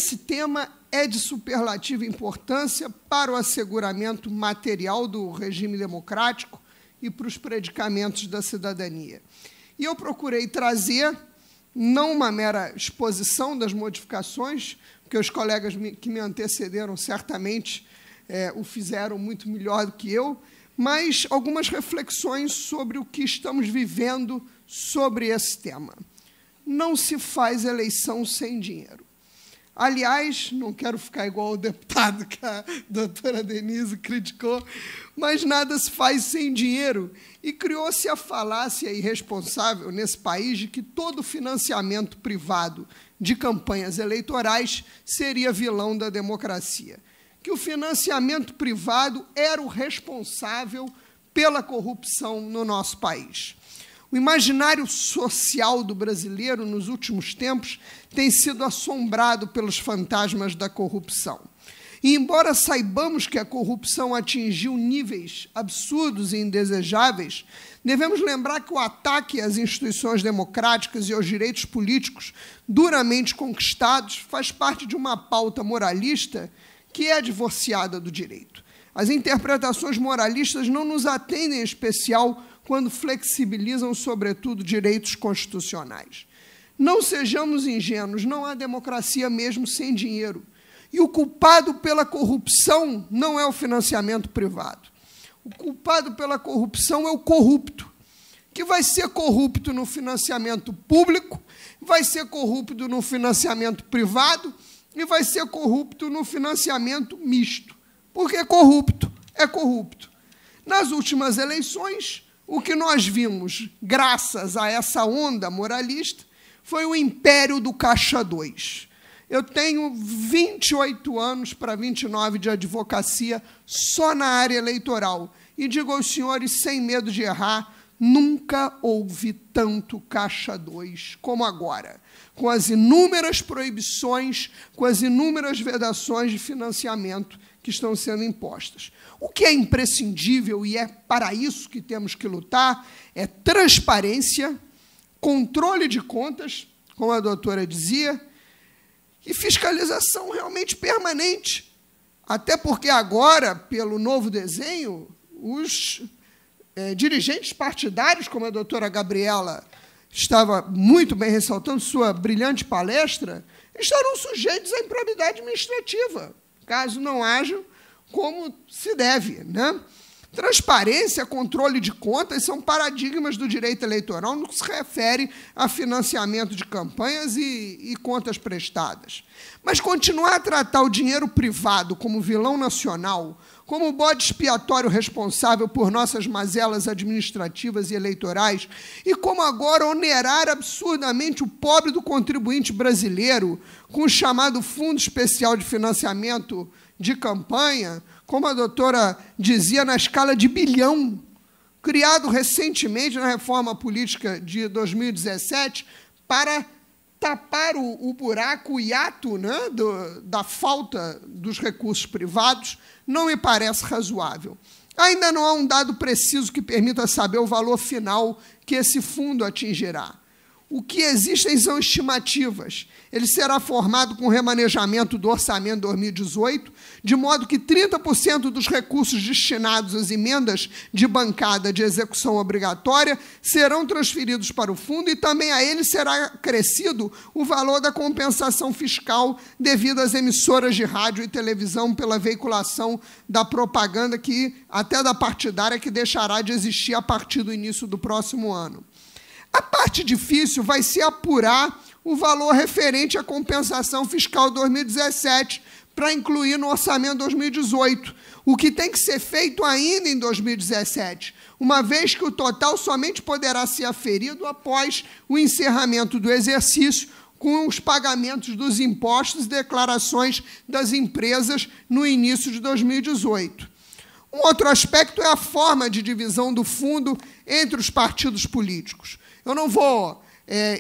Esse tema é de superlativa importância para o asseguramento material do regime democrático e para os predicamentos da cidadania. E eu procurei trazer, não uma mera exposição das modificações, porque os colegas que me antecederam certamente o fizeram muito melhor do que eu, mas algumas reflexões sobre o que estamos vivendo sobre esse tema. Não se faz eleição sem dinheiro. Aliás, não quero ficar igual o deputado que a doutora Denise criticou, mas nada se faz sem dinheiro. E criou-se a falácia irresponsável nesse país de que todo financiamento privado de campanhas eleitorais seria vilão da democracia, que o financiamento privado era o responsável pela corrupção no nosso país. O imaginário social do brasileiro, nos últimos tempos, tem sido assombrado pelos fantasmas da corrupção. E, embora saibamos que a corrupção atingiu níveis absurdos e indesejáveis, devemos lembrar que o ataque às instituições democráticas e aos direitos políticos duramente conquistados faz parte de uma pauta moralista que é divorciada do direito. As interpretações moralistas não nos atendem em especial quando flexibilizam, sobretudo, direitos constitucionais. Não sejamos ingênuos, não há democracia mesmo sem dinheiro. E o culpado pela corrupção não é o financiamento privado. O culpado pela corrupção é o corrupto, que vai ser corrupto no financiamento público, vai ser corrupto no financiamento privado e vai ser corrupto no financiamento misto. Porque corrupto é corrupto. Nas últimas eleições, o que nós vimos, graças a essa onda moralista, foi o império do Caixa 2. Eu tenho 28 anos para 29 de advocacia só na área eleitoral. E digo aos senhores, sem medo de errar, nunca houve tanto Caixa 2 como agora, com as inúmeras proibições, com as inúmeras vedações de financiamento que estão sendo impostas. O que é imprescindível, e é para isso que temos que lutar, é transparência, controle de contas, como a doutora dizia, e fiscalização realmente permanente. Até porque agora, pelo novo desenho, os dirigentes partidários, como a doutora Gabriela estava muito bem ressaltando sua brilhante palestra, estarão sujeitos à improbidade administrativa, caso não hajam como se deve, né? Transparência, controle de contas são paradigmas do direito eleitoral no que se refere a financiamento de campanhas e contas prestadas. Mas continuar a tratar o dinheiro privado como vilão nacional, como bode expiatório responsável por nossas mazelas administrativas e eleitorais, e como agora onerar absurdamente o pobre do contribuinte brasileiro com o chamado Fundo Especial de Financiamento de Campanha, como a doutora dizia, na escala de bilhão, criado recentemente na reforma política de 2017 para tapar o buraco, o hiato, né, da falta dos recursos privados, não me parece razoável. Ainda não há um dado preciso que permita saber o valor final que esse fundo atingirá. O que existem são estimativas. Ele será formado com remanejamento do orçamento 2018, de modo que 30% dos recursos destinados às emendas de bancada de execução obrigatória serão transferidos para o fundo e também a ele será acrescido o valor da compensação fiscal devido às emissoras de rádio e televisão pela veiculação da propaganda, que até da partidária, que deixará de existir a partir do início do próximo ano. A parte difícil vai ser apurar o valor referente à compensação fiscal 2017 para incluir no orçamento 2018, o que tem que ser feito ainda em 2017, uma vez que o total somente poderá ser aferido após o encerramento do exercício, com os pagamentos dos impostos e declarações das empresas no início de 2018. Um outro aspecto é a forma de divisão do fundo entre os partidos políticos. Eu não vou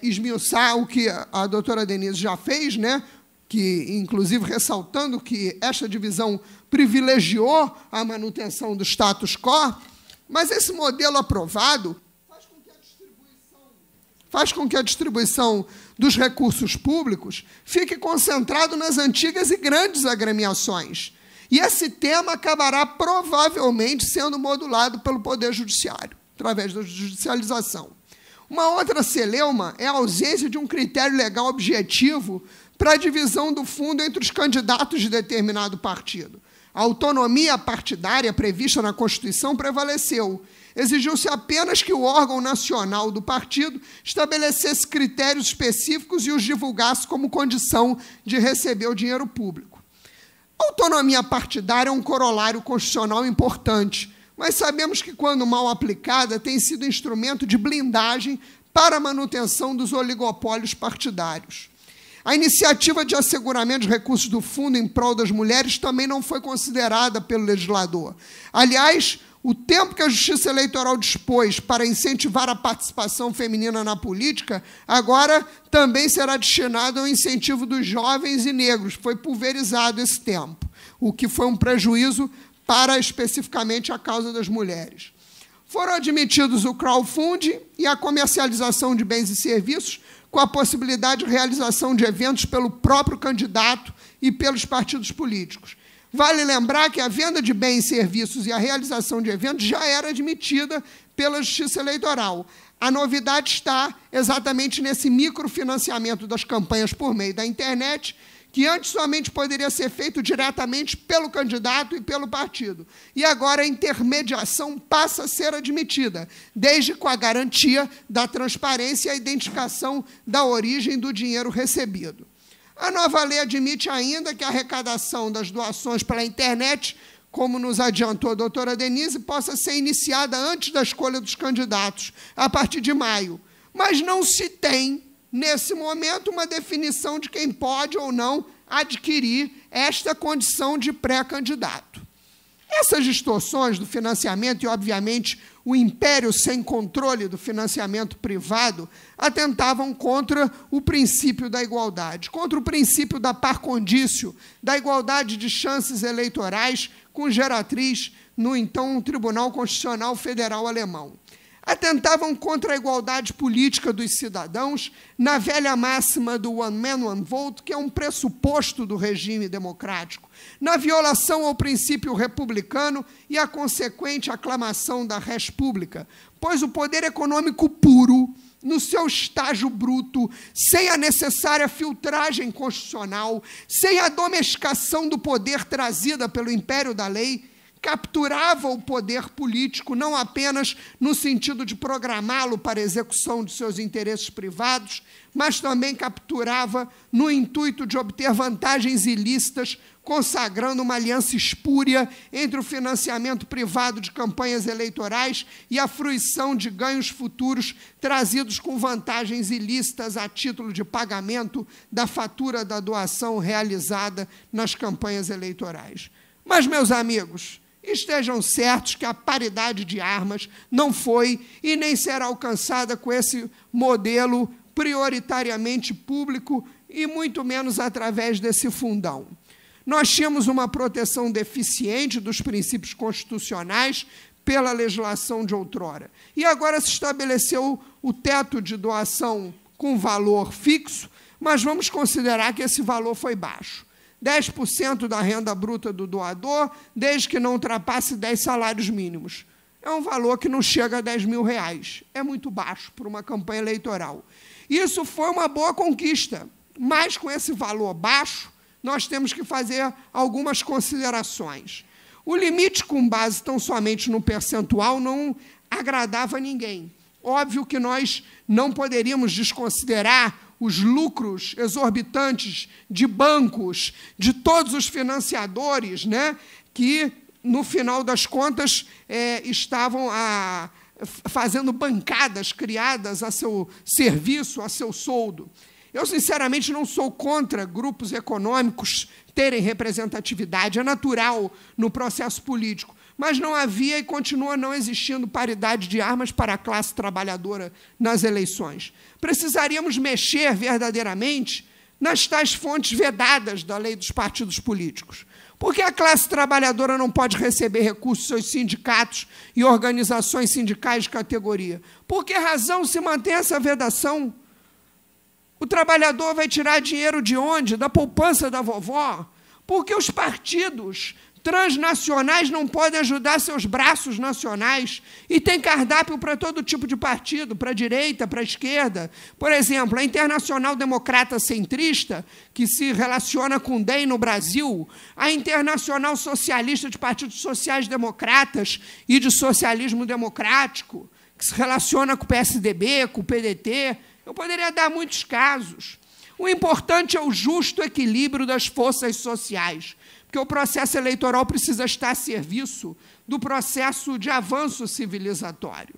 esmiuçar o que a doutora Denise já fez, né? Que, inclusive, ressaltando que esta divisão privilegiou a manutenção do status quo, mas esse modelo aprovado faz com que a distribuição faz com que a distribuição dos recursos públicos fique concentrado nas antigas e grandes agremiações. E esse tema acabará provavelmente sendo modulado pelo Poder Judiciário, através da judicialização. Uma outra celeuma é a ausência de um critério legal objetivo para a divisão do fundo entre os candidatos de determinado partido. A autonomia partidária prevista na Constituição prevaleceu. Exigiu-se apenas que o órgão nacional do partido estabelecesse critérios específicos e os divulgasse como condição de receber o dinheiro público. A autonomia partidária é um corolário constitucional importante, mas sabemos que, quando mal aplicada, tem sido instrumento de blindagem para a manutenção dos oligopólios partidários. A iniciativa de asseguramento de recursos do fundo em prol das mulheres também não foi considerada pelo legislador. Aliás, o tempo que a Justiça Eleitoral dispôs para incentivar a participação feminina na política, agora também será destinado ao incentivo dos jovens e negros. Foi pulverizado esse tempo, o que foi um prejuízo para, especificamente, a causa das mulheres. Foram admitidos o crowdfunding e a comercialização de bens e serviços, com a possibilidade de realização de eventos pelo próprio candidato e pelos partidos políticos. Vale lembrar que a venda de bens e serviços e a realização de eventos já era admitida pela Justiça Eleitoral. A novidade está exatamente nesse microfinanciamento das campanhas por meio da internet, que antes somente poderia ser feito diretamente pelo candidato e pelo partido. E agora a intermediação passa a ser admitida, desde com a garantia da transparência e a identificação da origem do dinheiro recebido. A nova lei admite ainda que a arrecadação das doações pela internet, como nos adiantou a doutora Denise, possa ser iniciada antes da escolha dos candidatos, a partir de maio. Mas não se tem, nesse momento, uma definição de quem pode ou não adquirir esta condição de pré-candidato. Essas distorções do financiamento e, obviamente, o império sem controle do financiamento privado atentavam contra o princípio da igualdade, contra o princípio da par condicio, da igualdade de chances eleitorais com geratriz no, então, Tribunal Constitucional Federal Alemão. Atentavam contra a igualdade política dos cidadãos na velha máxima do one man, one vote, que é um pressuposto do regime democrático, na violação ao princípio republicano e a consequente aclamação da res pública, pois o poder econômico puro, no seu estágio bruto, sem a necessária filtragem constitucional, sem a domesticação do poder trazida pelo império da lei, capturava o poder político não apenas no sentido de programá-lo para a execução de seus interesses privados, mas também capturava no intuito de obter vantagens ilícitas, consagrando uma aliança espúria entre o financiamento privado de campanhas eleitorais e a fruição de ganhos futuros trazidos com vantagens ilícitas a título de pagamento da fatura da doação realizada nas campanhas eleitorais. Mas, meus amigos, estejam certos que a paridade de armas não foi e nem será alcançada com esse modelo prioritariamente público e muito menos através desse fundão. Nós tínhamos uma proteção deficiente dos princípios constitucionais pela legislação de outrora. E agora se estabeleceu o teto de doação com valor fixo, mas vamos considerar que esse valor foi baixo. 10% da renda bruta do doador, desde que não ultrapasse 10 salários mínimos. É um valor que não chega a R$10.000. É muito baixo para uma campanha eleitoral. Isso foi uma boa conquista, mas com esse valor baixo, nós temos que fazer algumas considerações. O limite com base tão somente no percentual não agradava a ninguém. Óbvio que nós não poderíamos desconsiderar os lucros exorbitantes de bancos, de todos os financiadores, né, que, no final das contas, estavam fazendo bancadas criadas a seu serviço, a seu soldo. Eu, sinceramente, não sou contra grupos econômicos terem representatividade, é natural no processo político, mas não havia e continua não existindo paridade de armas para a classe trabalhadora nas eleições. Precisaríamos mexer verdadeiramente nas tais fontes vedadas da lei dos partidos políticos. Por que a classe trabalhadora não pode receber recursos dos seus sindicatos e organizações sindicais de categoria? Por que razão se mantém essa vedação? O trabalhador vai tirar dinheiro de onde? Da poupança da vovó? Por que os partidos transnacionais não podem ajudar seus braços nacionais e tem cardápio para todo tipo de partido, para a direita, para a esquerda? Por exemplo, a Internacional Democrata Centrista, que se relaciona com o DEM no Brasil, a Internacional Socialista de Partidos Sociais Democratas e de Socialismo Democrático, que se relaciona com o PSDB, com o PDT. Eu poderia dar muitos casos. O importante é o justo equilíbrio das forças sociais, porque o processo eleitoral precisa estar a serviço do processo de avanço civilizatório.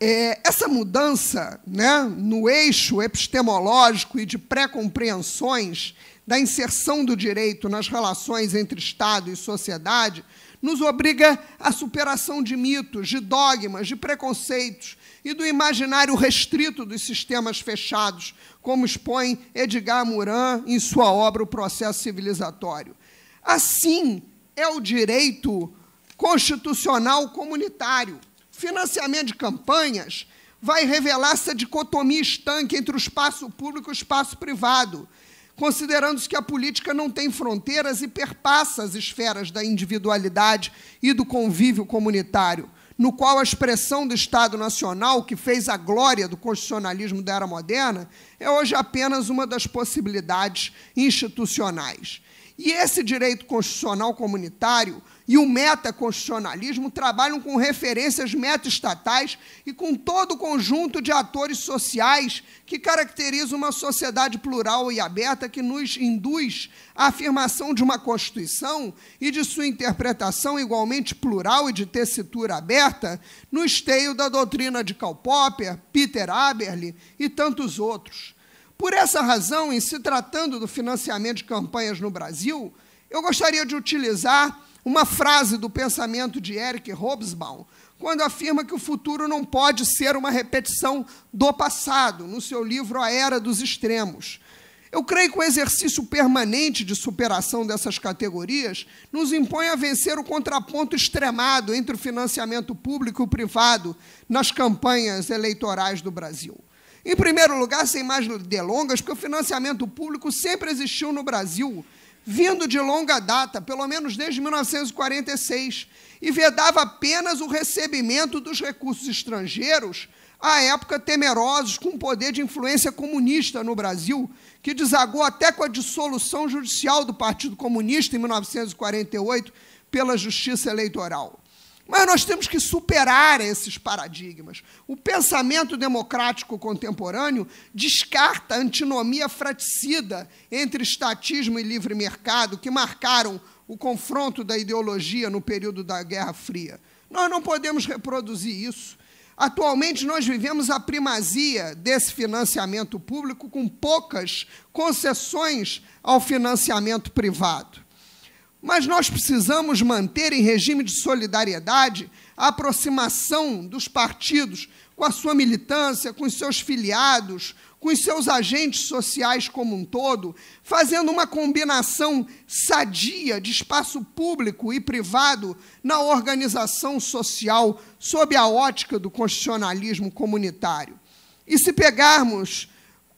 Essa mudança, né, no eixo epistemológico e de pré-compreensões da inserção do direito nas relações entre Estado e sociedade nos obriga à superação de mitos, de dogmas, de preconceitos e do imaginário restrito dos sistemas fechados, como expõe Edgar Morin em sua obra O Processo Civilizatório. Assim é o direito constitucional comunitário. Financiamento de campanhas vai revelar essa dicotomia estanque entre o espaço público e o espaço privado, considerando-se que a política não tem fronteiras e perpassa as esferas da individualidade e do convívio comunitário, no qual a expressão do Estado Nacional, que fez a glória do constitucionalismo da era moderna, é hoje apenas uma das possibilidades institucionais. E esse direito constitucional comunitário e o metaconstitucionalismo trabalham com referências metaestatais e com todo o conjunto de atores sociais que caracteriza uma sociedade plural e aberta que nos induz à afirmação de uma Constituição e de sua interpretação igualmente plural e de tessitura aberta no esteio da doutrina de Karl Popper, Peter Aberle e tantos outros. Por essa razão, em se tratando do financiamento de campanhas no Brasil, eu gostaria de utilizar uma frase do pensamento de Eric Hobsbawm, quando afirma que o futuro não pode ser uma repetição do passado, no seu livro A Era dos Extremos. Eu creio que o exercício permanente de superação dessas categorias nos impõe a vencer o contraponto extremado entre o financiamento público e o privado nas campanhas eleitorais do Brasil. Em primeiro lugar, sem mais delongas, porque o financiamento público sempre existiu no Brasil, vindo de longa data, pelo menos desde 1946, e vedava apenas o recebimento dos recursos estrangeiros, à época temerosos com o poder de influência comunista no Brasil, que desagou até com a dissolução judicial do Partido Comunista em 1948 pela Justiça Eleitoral. Mas nós temos que superar esses paradigmas. O pensamento democrático contemporâneo descarta a antinomia fraticida entre estatismo e livre mercado que marcaram o confronto da ideologia no período da Guerra Fria. Nós não podemos reproduzir isso. Atualmente, nós vivemos a primazia desse financiamento público com poucas concessões ao financiamento privado. Mas nós precisamos manter em regime de solidariedade a aproximação dos partidos com a sua militância, com os seus filiados, com os seus agentes sociais como um todo, fazendo uma combinação sadia de espaço público e privado na organização social sob a ótica do constitucionalismo comunitário. E se pegarmos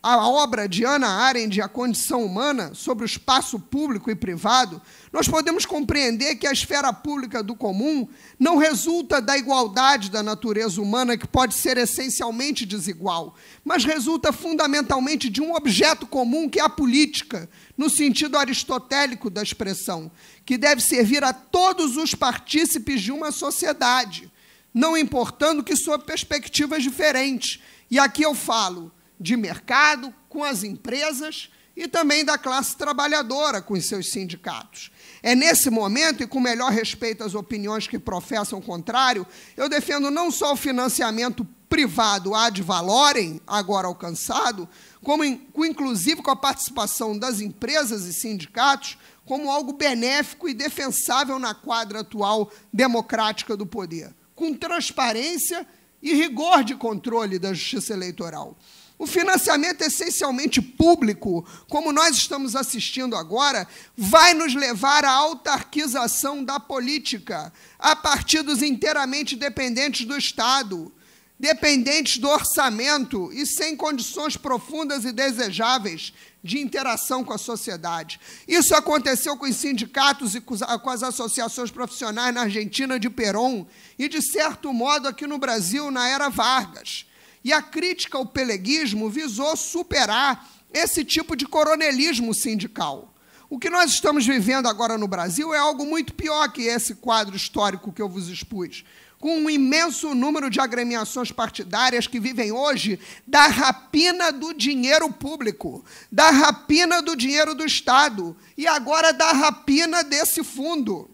a obra de Hannah Arendt, A Condição Humana, sobre o espaço público e privado, nós podemos compreender que a esfera pública do comum não resulta da igualdade da natureza humana, que pode ser essencialmente desigual, mas resulta fundamentalmente de um objeto comum, que é a política, no sentido aristotélico da expressão, que deve servir a todos os partícipes de uma sociedade, não importando que sua perspectiva é diferente. E aqui eu falo de mercado, com as empresas, e também da classe trabalhadora, com os seus sindicatos. É nesse momento, e com melhor respeito às opiniões que professam o contrário, eu defendo não só o financiamento privado ad valorem, agora alcançado, como inclusive com a participação das empresas e sindicatos, como algo benéfico e defensável na quadra atual democrática do poder, com transparência e rigor de controle da justiça eleitoral. O financiamento essencialmente público, como nós estamos assistindo agora, vai nos levar à autarquização da política, a partidos inteiramente dependentes do Estado, dependentes do orçamento e sem condições profundas e desejáveis de interação com a sociedade. Isso aconteceu com os sindicatos e com as associações profissionais na Argentina de Perón e, de certo modo, aqui no Brasil, na era Vargas. E a crítica ao peleguismo visou superar esse tipo de coronelismo sindical. O que nós estamos vivendo agora no Brasil é algo muito pior que esse quadro histórico que eu vos expus, com um imenso número de agremiações partidárias que vivem hoje da rapina do dinheiro público, da rapina do dinheiro do Estado e agora da rapina desse fundo.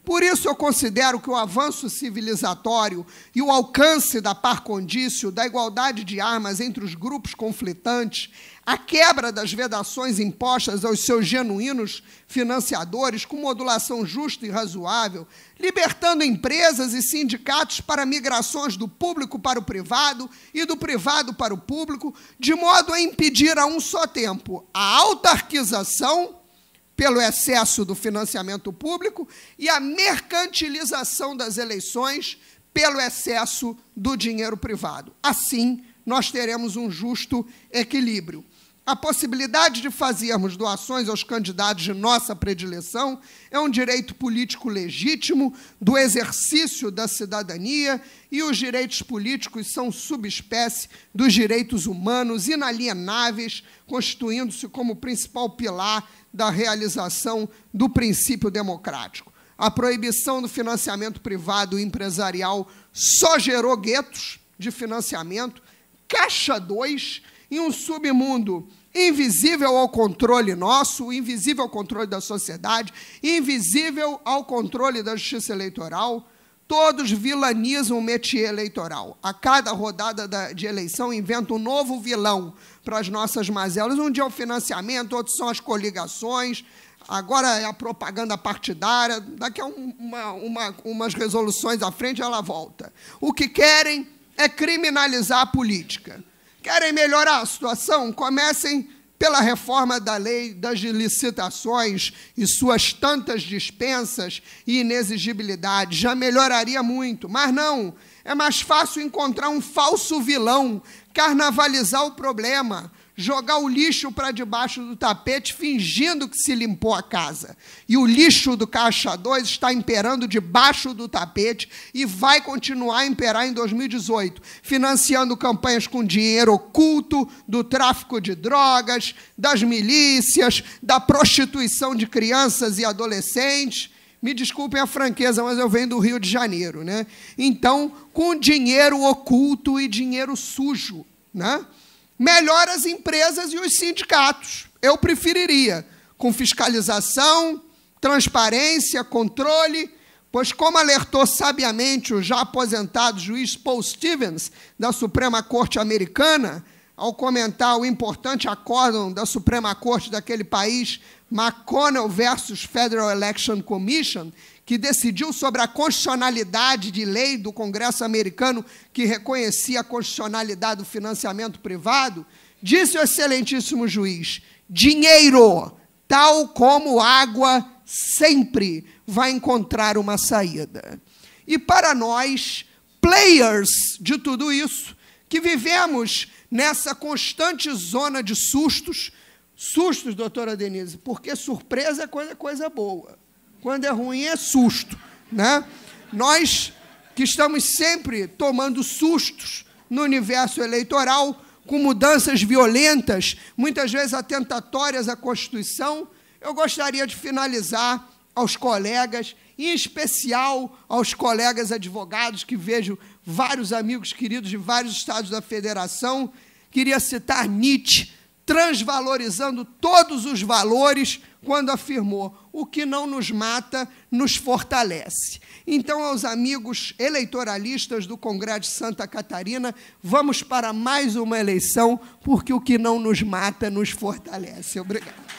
Por isso, eu considero que o avanço civilizatório e o alcance da par condício, da igualdade de armas entre os grupos conflitantes, a quebra das vedações impostas aos seus genuínos financiadores, com modulação justa e razoável, libertando empresas e sindicatos para migrações do público para o privado e do privado para o público, de modo a impedir a um só tempo a autarquização pelo excesso do financiamento público e a mercantilização das eleições pelo excesso do dinheiro privado. Assim, nós teremos um justo equilíbrio. A possibilidade de fazermos doações aos candidatos de nossa predileção é um direito político legítimo do exercício da cidadania e os direitos políticos são subespécie dos direitos humanos inalienáveis, constituindo-se como principal pilar da realização do princípio democrático. A proibição do financiamento privado e empresarial só gerou guetos de financiamento, caixa 2, em um submundo invisível ao controle nosso, invisível ao controle da sociedade, invisível ao controle da justiça eleitoral. Todos vilanizam o métier eleitoral. A cada rodada de eleição inventa um novo vilão para as nossas mazelas. Um dia é o financiamento, outros são as coligações, agora é a propaganda partidária, daqui a umas resoluções à frente ela volta. O que querem é criminalizar a política. Querem melhorar a situação? Comecem pela reforma da lei das licitações e suas tantas dispensas e inexigibilidades. Já melhoraria muito, mas não. É mais fácil encontrar um falso vilão, carnavalizar o problema, jogar o lixo para debaixo do tapete, fingindo que se limpou a casa. E o lixo do Caixa 2 está imperando debaixo do tapete e vai continuar a imperar em 2018, financiando campanhas com dinheiro oculto, do tráfico de drogas, das milícias, da prostituição de crianças e adolescentes. Me desculpem a franqueza, mas eu venho do Rio de Janeiro, né? Então, com dinheiro oculto e dinheiro sujo, né? Melhor as empresas e os sindicatos. Eu preferiria, com fiscalização, transparência, controle, pois, como alertou sabiamente o já aposentado juiz Paul Stevens, da Suprema Corte Americana, ao comentar o importante acórdão da Suprema Corte daquele país, McConnell versus Federal Election Commission, que decidiu sobre a constitucionalidade de lei do Congresso americano que reconhecia a constitucionalidade do financiamento privado, disse o excelentíssimo juiz: dinheiro, tal como água, sempre vai encontrar uma saída. E para nós, players de tudo isso, que vivemos nessa constante zona de sustos, doutora Denise, porque surpresa é coisa boa. Quando é ruim, é susto, né? Nós que estamos sempre tomando sustos no universo eleitoral, com mudanças violentas, muitas vezes atentatórias à Constituição, eu gostaria de finalizar aos colegas, em especial aos colegas advogados, que vejo vários amigos queridos de vários estados da federação, queria citar Nietzsche, transvalorizando todos os valores, quando afirmou: o que não nos mata, nos fortalece. Então, aos amigos eleitoralistas do Congresso de Santa Catarina, vamos para mais uma eleição, porque o que não nos mata, nos fortalece. Obrigado.